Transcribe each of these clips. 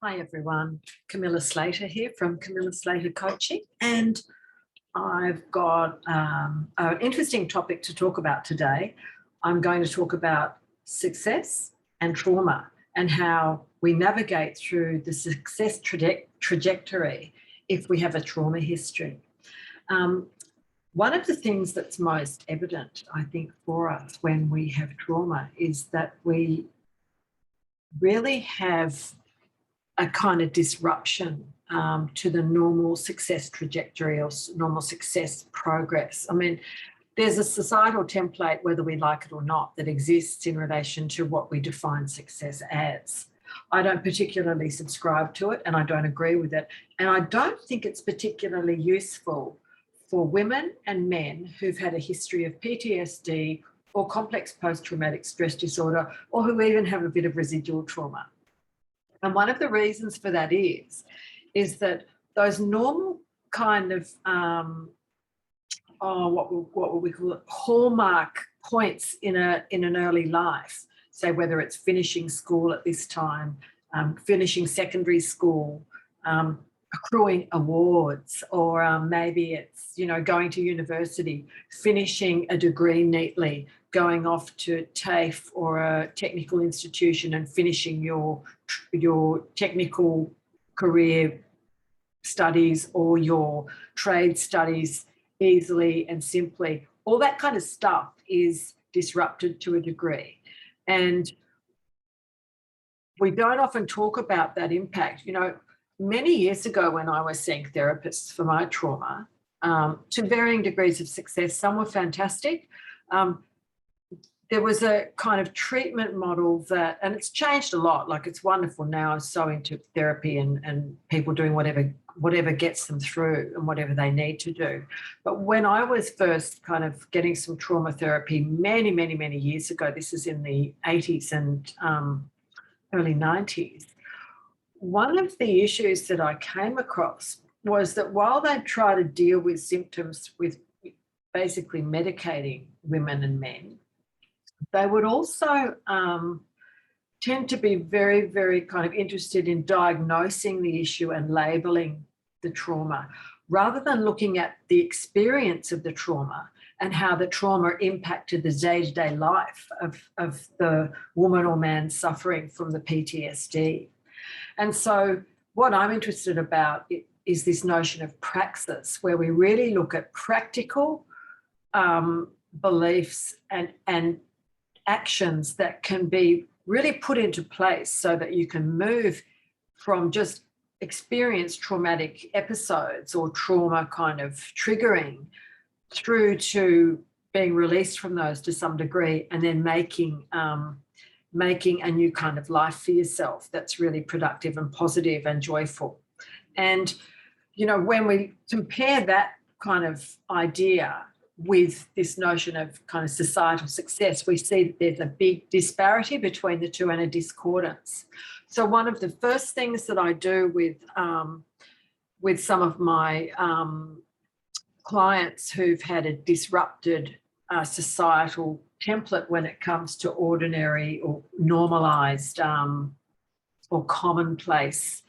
Hi everyone, Camilla Slater here from Camilla Slater Coaching, and I've got an interesting topic to talk about today. I'm going to talk about success and trauma and how we navigate through the success trajectory if we have a trauma history. One of the things that's most evident, I think, for us when we have trauma is that we really have a kind of disruption to the normal success trajectory or normal success progress. I mean, there's a societal template, whether we like it or not, that exists in relation to what we define success as. I don't particularly subscribe to it and I don't agree with it. And I don't think it's particularly useful for women and men who've had a history of PTSD or complex post-traumatic stress disorder, or who even have a bit of residual trauma. And one of the reasons for that is that those normal kind of, what would we call it, hallmark points in an early life, say whether it's finishing school at this time, finishing secondary school, accruing awards, or maybe it's, going to university, finishing a degree neatly, going off to TAFE or a technical institution and finishing your technical career studies or your trade studies easily and simply. All that kind of stuff is disrupted to a degree. And we don't often talk about that impact. Many years ago when I was seeing therapists for my trauma, to varying degrees of success, some were fantastic. There was a kind of treatment model that, and it's changed a lot, like it's wonderful now, I'm so into therapy and people doing whatever gets them through and whatever they need to do. But when I was first kind of getting some trauma therapy many, many, many years ago, this is in the 80s and early 90s, one of the issues that I came across was that while they try to deal with symptoms with basically medicating women and men, they would also tend to be very, very kind of interested in diagnosing the issue and labeling the trauma, rather than looking at the experience of the trauma and how the trauma impacted the day-to-day life of the woman or man suffering from the PTSD. And so what I'm interested about is this notion of praxis, where we really look at practical beliefs and actions that can be really put into place so that you can move from just experienced traumatic episodes or trauma kind of triggering through to being released from those to some degree, and then making a new kind of life for yourself that's really productive and positive and joyful. And, when we compare that kind of idea with this notion of kind of societal success, we see that there's a big disparity between the two and a discordance. So one of the first things that I do with some of my clients who've had a disrupted societal template when it comes to ordinary or normalised or commonplace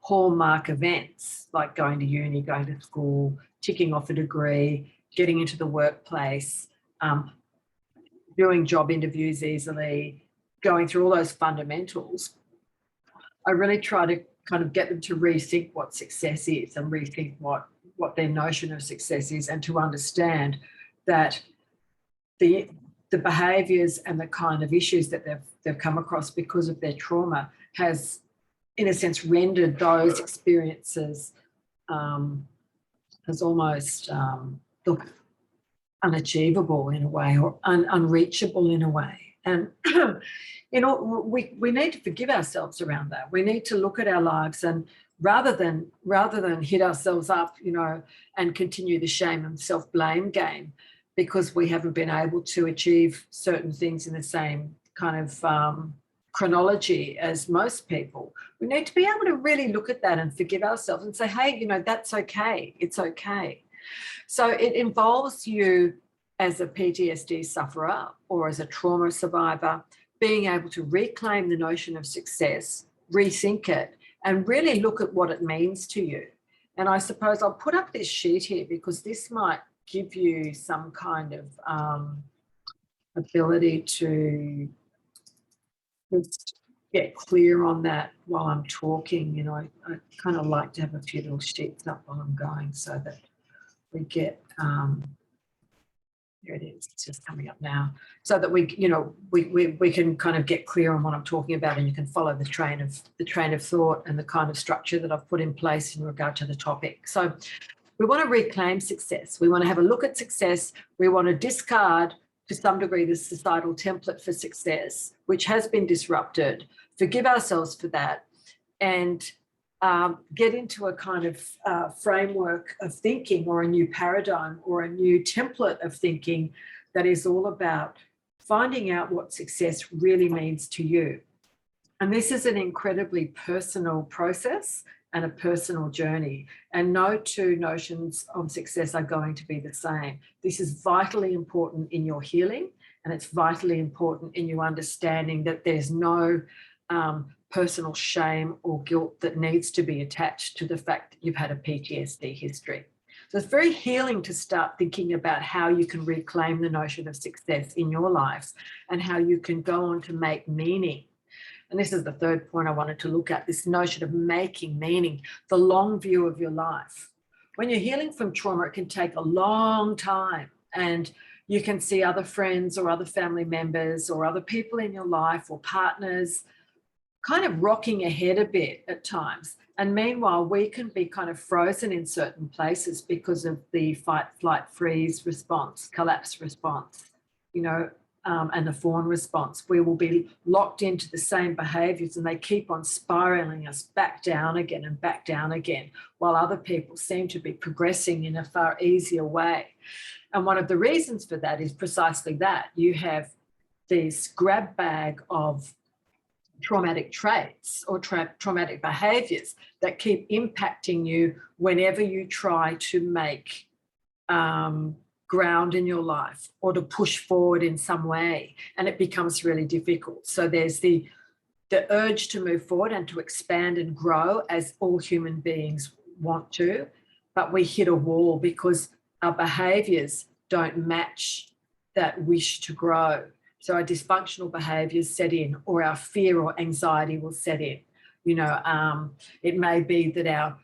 hallmark events, like going to uni, going to school, ticking off a degree, getting into the workplace, doing job interviews easily, going through all those fundamentals, I really try to kind of get them to rethink what success is and rethink what their notion of success is, and to understand that the behaviours and the kind of issues that they've come across because of their trauma has, in a sense, rendered those experiences as almost look unachievable in a way, or unreachable in a way. And we need to forgive ourselves around that. We need to look at our lives, and rather than hit ourselves up, and continue the shame and self-blame game because we haven't been able to achieve certain things in the same kind of chronology as most people, we need to be able to really look at that and forgive ourselves and say, hey, that's okay. It's okay. So it involves you as a PTSD sufferer or as a trauma survivor being able to reclaim the notion of success rethink it and really look at what it means to you. And I suppose I'll put up this sheet here because this might give you some kind of ability to just get clear on that while I'm talking. You know, I kind of like to have a few little sheets up while I'm going so that we get, here it is, it's just coming up now, so that we, you know, we can kind of get clear on what I'm talking about, and you can follow the train of thought and the kind of structure that I've put in place in regard to the topic. So we want to reclaim success. We want to have a look at success. We want to discard to some degree the societal template for success, which has been disrupted, forgive ourselves for that, and get into a kind of framework of thinking, or a new paradigm or a new template of thinking that is all about finding out what success really means to you. And this is an incredibly personal process and a personal journey, and no two notions of success are going to be the same. This is vitally important in your healing, and it's vitally important in you understanding that there's no personal shame or guilt that needs to be attached to the fact that you've had a PTSD history. So it's very healing to start thinking about how you can reclaim the notion of success in your lives and how you can go on to make meaning. And this is the third point I wanted to look at, this notion of making meaning, the long view of your life. When you're healing from trauma, it can take a long time, and you can see other friends or other family members or other people in your life or partners kind of rocking ahead a bit at times. And meanwhile, we can be kind of frozen in certain places because of the fight, flight, freeze response, collapse response, you know, and the fawn response. We will be locked into the same behaviours, and they keep on spiralling us back down again and back down again, while other people seem to be progressing in a far easier way. And one of the reasons for that is precisely that. You have this grab bag of traumatic traits or traumatic behaviours that keep impacting you whenever you try to make ground in your life or to push forward in some way, and it becomes really difficult. So there's the urge to move forward and to expand and grow, as all human beings want to, but we hit a wall because our behaviours don't match that wish to grow. So our dysfunctional behaviours set in, or our fear or anxiety will set in. You know, it may be that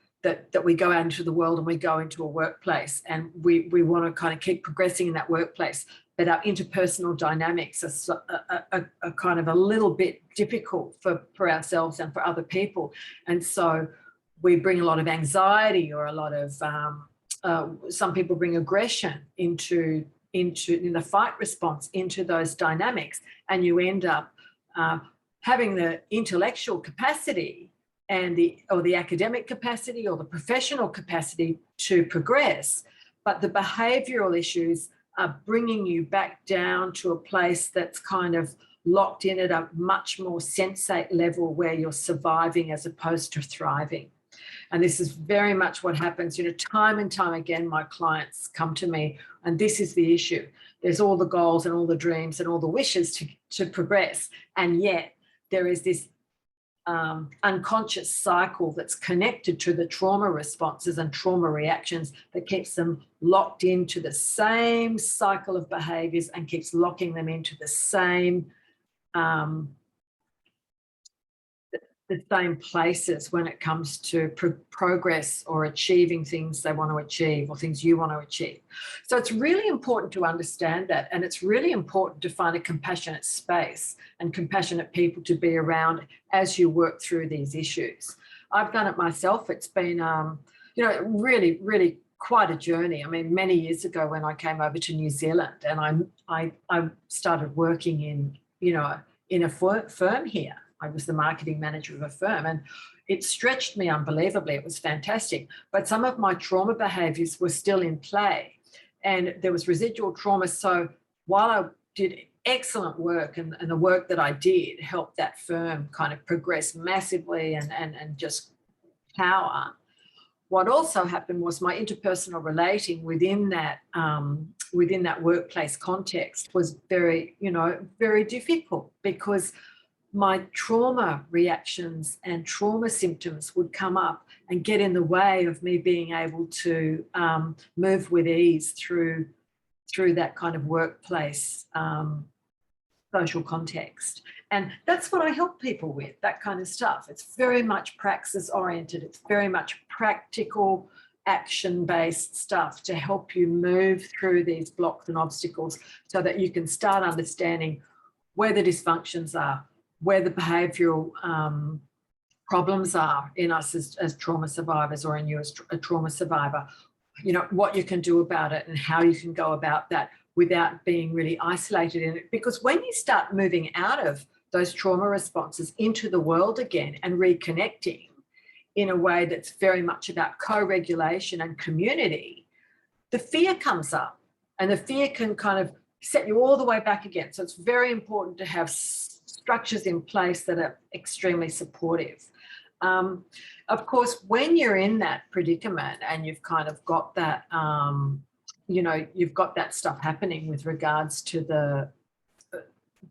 that we go out into the world and we go into a workplace and we want to kind of keep progressing in that workplace, but our interpersonal dynamics are kind of a little bit difficult for ourselves and for other people. And so we bring a lot of anxiety, or a lot of, some people bring aggression into in the fight response into those dynamics, and you end up having the intellectual capacity and the academic capacity or the professional capacity to progress, but the behavioural issues are bringing you back down to a place that's kind of locked in at a much more sensate level where you're surviving as opposed to thriving. And this is very much what happens, you know, time and time again, my clients come to me, and this is the issue. There's all the goals and all the dreams and all the wishes to progress, and yet there is this unconscious cycle that's connected to the trauma responses and trauma reactions that keeps them locked into the same cycle of behaviours and keeps locking them into the same places when it comes to progress or achieving things they want to achieve or things you want to achieve. So it's really important to understand that, and it's really important to find a compassionate space and compassionate people to be around as you work through these issues. I've done it myself. It's been, you know, really, really quite a journey. I mean, many years ago when I came over to New Zealand and I started working in, you know, in a firm here. I was the marketing manager of a firm, and it stretched me unbelievably. It was fantastic. But some of my trauma behaviours were still in play, and there was residual trauma. So while I did excellent work, and the work that I did helped that firm kind of progress massively and just power, what also happened was my interpersonal relating within that workplace context was very, you know, very difficult, because my trauma reactions and trauma symptoms would come up and get in the way of me being able to move with ease through that kind of workplace social context. And that's what I help people with, that kind of stuff. It's very much praxis oriented. It's very much practical, action-based stuff to help you move through these blocks and obstacles so that you can start understanding where the dysfunctions are, where the behavioural problems are in us as trauma survivors, or in you as a trauma survivor, you know, what you can do about it and how you can go about that without being really isolated in it. Because when you start moving out of those trauma responses into the world again and reconnecting in a way that's very much about co-regulation and community, the fear comes up, and the fear can kind of set you all the way back again. So it's very important to have structures in place that are extremely supportive. Of course, when you're in that predicament and you've kind of got that, you know, you've got that stuff happening with regards to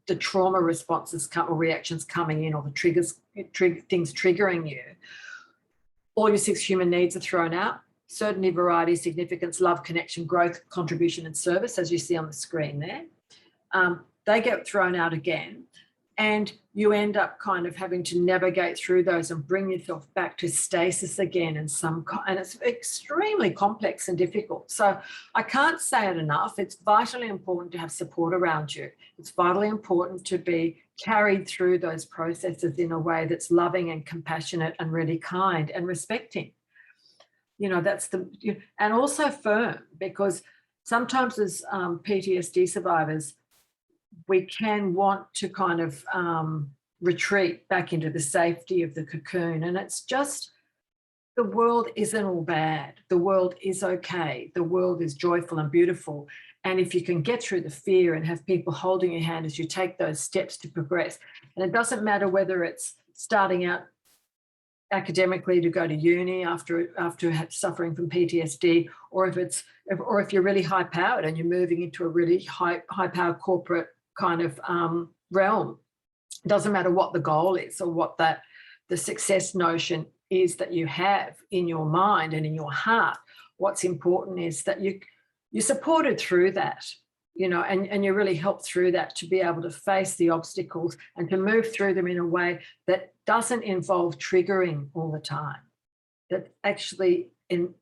the trauma responses or reactions coming in, or the things triggering you, all your 6 human needs are thrown out: certainty, variety, significance, love, connection, growth, contribution, and service, as you see on the screen there. They get thrown out again, and you end up kind of having to navigate through those and bring yourself back to stasis again, and it's extremely complex and difficult. So I can't say it enough. It's vitally important to have support around you. It's vitally important to be carried through those processes in a way that's loving and compassionate and really kind and respecting. You know, and also firm, because sometimes as PTSD survivors, we can want to kind of retreat back into the safety of the cocoon. And it's just, the world isn't all bad. The world is okay. The world is joyful and beautiful. And if you can get through the fear and have people holding your hand as you take those steps to progress, and it doesn't matter whether it's starting out academically to go to uni after suffering from PTSD, or if you're really high powered and you're moving into a really high powered corporate kind of realm. It doesn't matter what the goal is or what the success notion is that you have in your mind and in your heart. What's important is that you're supported through that, you know, and you're really helped through that to be able to face the obstacles and to move through them in a way that doesn't involve triggering all the time, that actually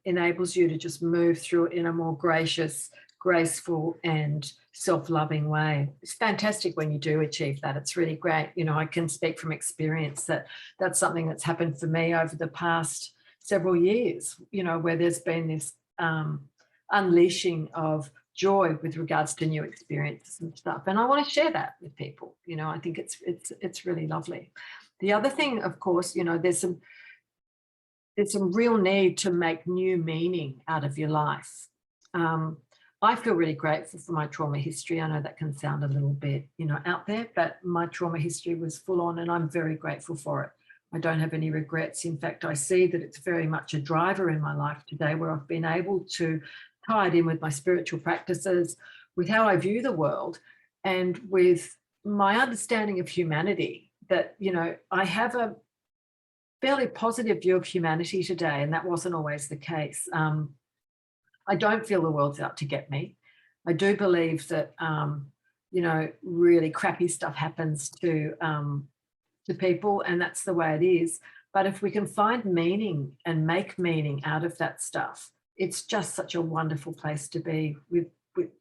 enables you to just move through it in a more gracious, graceful and self-loving way. It's fantastic when you do achieve that. It's really great. You know, I can speak from experience that that's something that's happened for me over the past several years, you know, where there's been this unleashing of joy with regards to new experiences and stuff. And I want to share that with people. You know, I think it's really lovely. The other thing, of course, you know, there's some real need to make new meaning out of your life. I feel really grateful for my trauma history. I know that can sound a little bit, you know, out there, but my trauma history was full on, and I'm very grateful for it. I don't have any regrets. In fact, I see that it's very much a driver in my life today, where I've been able to tie it in with my spiritual practices, with how I view the world, and with my understanding of humanity, that, you know, I have a fairly positive view of humanity today, and that wasn't always the case. I don't feel the world's out to get me. I do believe that, you know, really crappy stuff happens to people, and that's the way it is. But if we can find meaning and make meaning out of that stuff, it's just such a wonderful place to be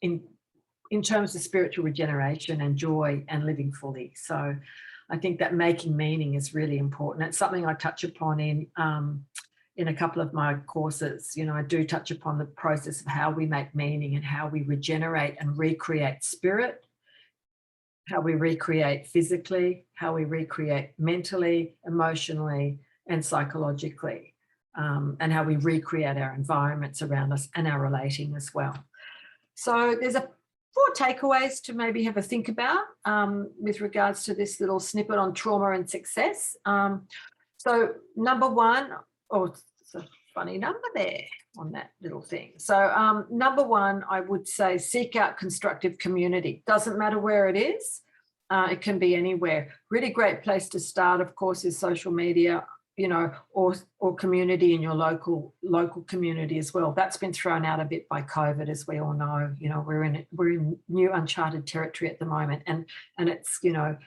in terms of spiritual regeneration and joy and living fully. So I think that making meaning is really important. It's something I touch upon in a couple of my courses. You know, I do touch upon the process of how we make meaning and how we regenerate and recreate spirit, how we recreate physically, how we recreate mentally, emotionally, and psychologically, and how we recreate our environments around us and our relating as well. So there's 4 takeaways to maybe have a think about with regards to this little snippet on trauma and success. So number 1, it's a funny number there on that little thing. So number 1, I would say seek out constructive community. Doesn't matter where it is. It can be anywhere. Really great place to start, of course, is social media, you know, or community in your local community as well. That's been thrown out a bit by COVID, as we all know. You know, we're in new uncharted territory at the moment, and it's, you know,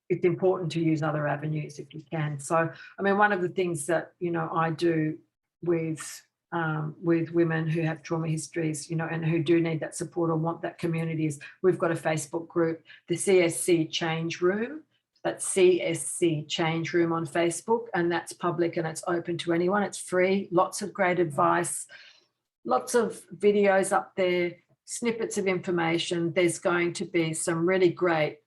it's important to use other avenues if you can. So, I mean, one of the things that, you know, I do with women who have trauma histories, you know, and who do need that support or want that community is we've got a Facebook group, the CSC Change Room. That's CSC Change Room on Facebook, and that's public and it's open to anyone. It's free, lots of great advice, lots of videos up there, snippets of information. There's going to be some really great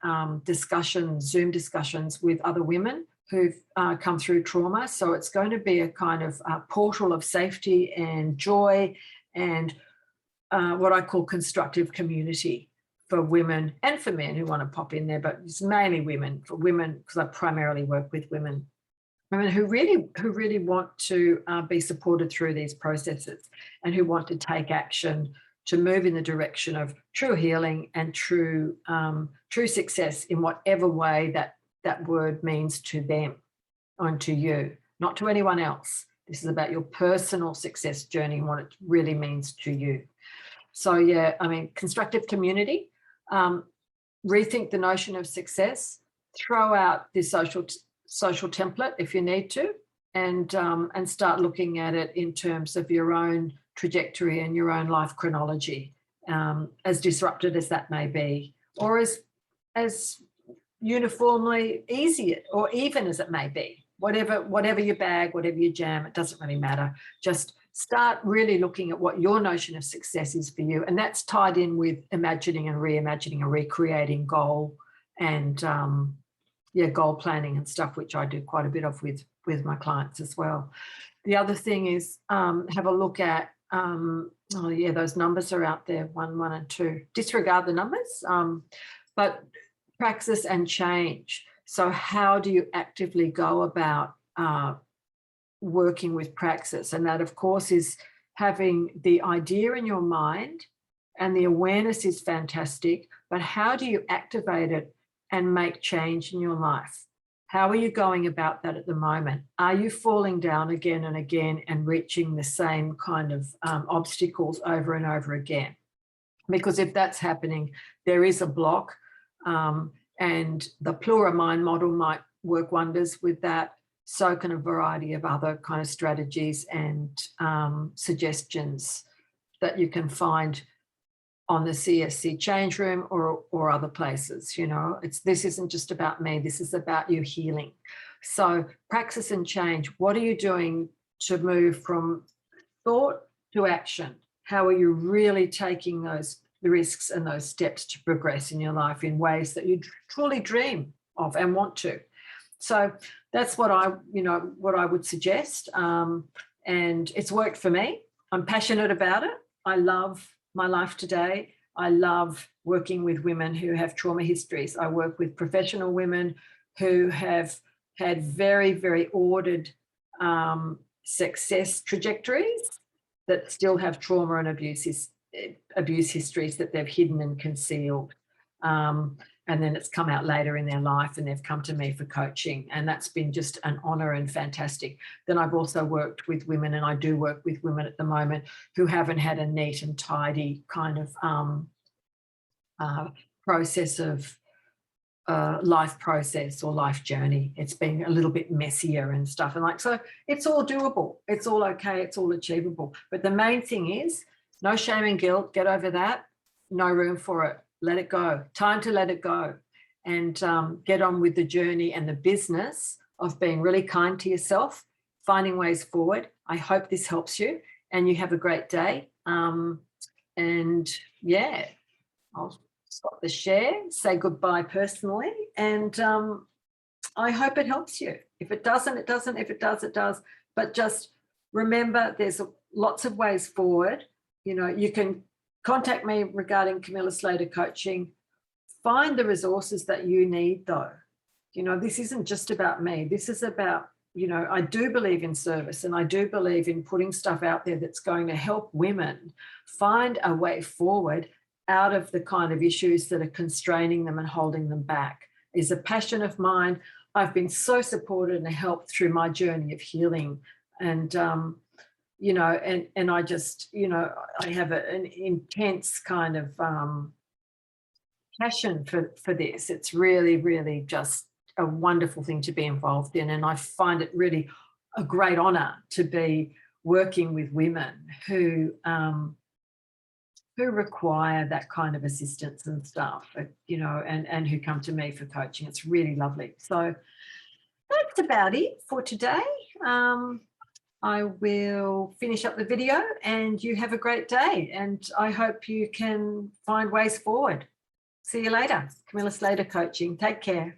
discussions, Zoom discussions with other women who've come through trauma. So it's going to be a kind of portal of safety and joy and what I call constructive community for women and for men who want to pop in there, but it's mainly women, for women, because I primarily work with women who really want to be supported through these processes and who want to take action to move in the direction of true healing and true success in whatever way that word means to them and to you, not to anyone else. This is about your personal success journey and what it really means to you. So yeah, I mean, constructive community, rethink the notion of success, throw out the social template if you need to, and start looking at it in terms of your own trajectory and your own life chronology, as disrupted as that may be, or as uniformly easy or even as it may be. Whatever your bag, whatever your jam, it doesn't really matter. Just start really looking at what your notion of success is for you. And that's tied in with imagining and reimagining and recreating goal and goal planning and stuff, which I do quite a bit of with my clients as well. The other thing is have a look at, those numbers are out there, 1, 1 and 2. Disregard the numbers, but praxis and change. So how do you actively go about working with praxis? And that, of course, is having the idea in your mind, and the awareness is fantastic, but how do you activate it and make change in your life? How are you going about that at the moment? Are you falling down again and again and reaching the same kind of obstacles over and over again? Because if that's happening, there is a block, and the Plura mind model might work wonders with that. So can a variety of other kind of strategies and suggestions that you can find on the CSC Change Room or other places. You know, this isn't just about me. This is about you healing. So praxis and change. What are you doing to move from thought to action? How are you really taking the risks and those steps to progress in your life in ways that you truly dream of and want to? So that's what I would suggest. And it's worked for me. I'm passionate about it. I love my life today. I love working with women who have trauma histories. I work with professional women who have had very, very ordered success trajectories that still have trauma and abuse histories that they've hidden and concealed. And then it's come out later in their life and they've come to me for coaching. And that's been just an honor and fantastic. Then I've also worked with women, and I do work with women at the moment who haven't had a neat and tidy kind of process of life process or life journey. It's been a little bit messier and stuff. And so it's all doable. It's all okay. It's all achievable. But the main thing is no shame and guilt. Get over that. No room for it. Let it go. Time to let it go and get on with the journey and the business of being really kind to yourself, finding ways forward. I hope this helps you and you have a great day. And yeah, I'll stop the share, say goodbye personally, and I hope it helps you. If it doesn't, it doesn't. If it does, it does. But just remember, there's lots of ways forward. You know, you can contact me regarding Camilla Slater Coaching. Find the resources that you need, though. You know, this isn't just about me. This is about, you know, I do believe in service, and I do believe in putting stuff out there that's going to help women find a way forward out of the kind of issues that are constraining them and holding them back is a passion of mine. I've been so supported and helped through my journey of healing. And, you know, and I just, you know, I have an intense kind of passion for this. It's really, really just a wonderful thing to be involved in. And I find it really a great honour to be working with women who require that kind of assistance and stuff, you know, and who come to me for coaching. It's really lovely. So that's about it for today. I will finish up the video and you have a great day. And I hope you can find ways forward. See you later. Camilla Slater Coaching. Take care.